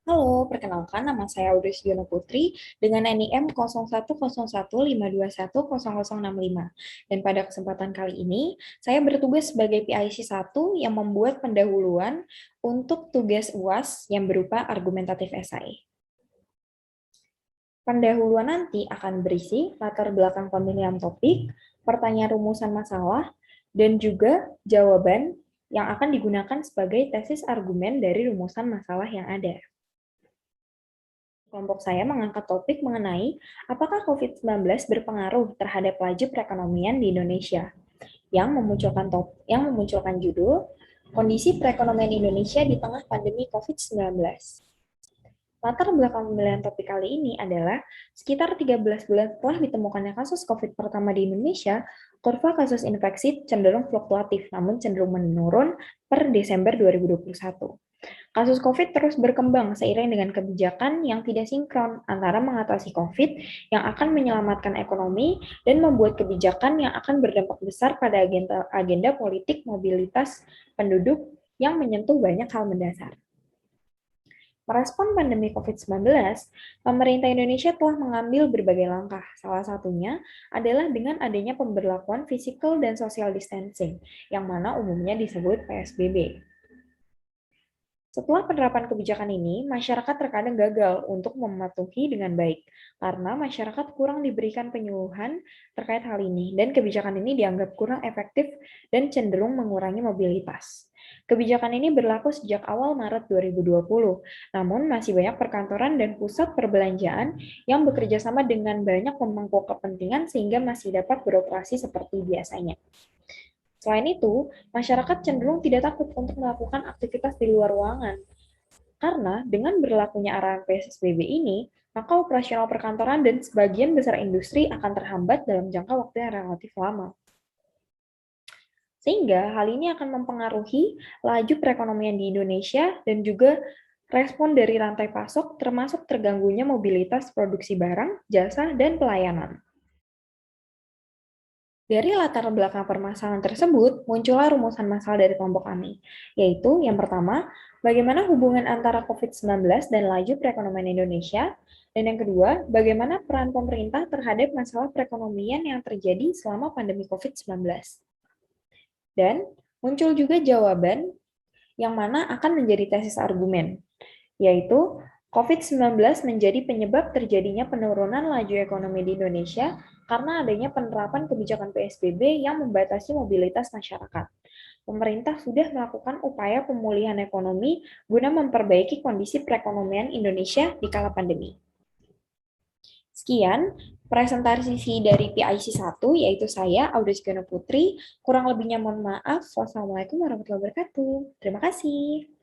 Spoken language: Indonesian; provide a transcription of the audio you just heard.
Halo, perkenalkan nama saya Audrey Yono Putri dengan NIM 010112100065. Dan pada kesempatan kali ini, saya bertugas sebagai PIC 1 yang membuat pendahuluan untuk tugas UAS yang berupa argumentatif esai. Pendahuluan nanti akan berisi latar belakang pemilihan topik, pertanyaan rumusan masalah, dan juga jawaban yang akan digunakan sebagai tesis argumen dari rumusan masalah yang ada. Kelompok saya mengangkat topik mengenai apakah COVID-19 berpengaruh terhadap laju perekonomian di Indonesia, yang memunculkan judul Kondisi Perekonomian Indonesia di Tengah Pandemi COVID-19. Latar belakang pemilihan topik kali ini adalah sekitar 13 bulan setelah ditemukannya kasus COVID pertama di Indonesia, kurva kasus infeksi cenderung fluktuatif namun cenderung menurun per Desember 2021. Kasus COVID terus berkembang seiring dengan kebijakan yang tidak sinkron antara mengatasi COVID yang akan menyelamatkan ekonomi dan membuat kebijakan yang akan berdampak besar pada agenda politik mobilitas penduduk yang menyentuh banyak hal mendasar. Merespon pandemi COVID-19, pemerintah Indonesia telah mengambil berbagai langkah. Salah satunya adalah dengan adanya pemberlakuan physical dan social distancing, yang mana umumnya disebut PSBB. Setelah penerapan kebijakan ini, masyarakat terkadang gagal untuk mematuhi dengan baik, karena masyarakat kurang diberikan penyuluhan terkait hal ini, dan kebijakan ini dianggap kurang efektif dan cenderung mengurangi mobilitas. Kebijakan ini berlaku sejak awal Maret 2020, namun masih banyak perkantoran dan pusat perbelanjaan yang bekerja sama dengan banyak pemangku kepentingan sehingga masih dapat beroperasi seperti biasanya. Selain itu, masyarakat cenderung tidak takut untuk melakukan aktivitas di luar ruangan. Karena dengan berlakunya arahan PSBB ini, maka operasional perkantoran dan sebagian besar industri akan terhambat dalam jangka waktu yang relatif lama. Sehingga hal ini akan mempengaruhi laju perekonomian di Indonesia dan juga respon dari rantai pasok termasuk terganggunya mobilitas produksi barang, jasa, dan pelayanan. Dari latar belakang permasalahan tersebut, muncullah rumusan masalah dari kelompok kami, yaitu yang pertama, bagaimana hubungan antara COVID-19 dan laju perekonomian Indonesia, dan yang kedua, bagaimana peran pemerintah terhadap masalah perekonomian yang terjadi selama pandemi COVID-19. Dan muncul juga jawaban yang mana akan menjadi tesis argumen, yaitu COVID-19 menjadi penyebab terjadinya penurunan laju ekonomi di Indonesia karena adanya penerapan kebijakan PSBB yang membatasi mobilitas masyarakat. Pemerintah sudah melakukan upaya pemulihan ekonomi guna memperbaiki kondisi perekonomian Indonesia di kala pandemi. Sekian presentasi dari PIC 1, yaitu saya, Audrey Putri. Kurang lebihnya mohon maaf. Wassalamualaikum warahmatullahi wabarakatuh. Terima kasih.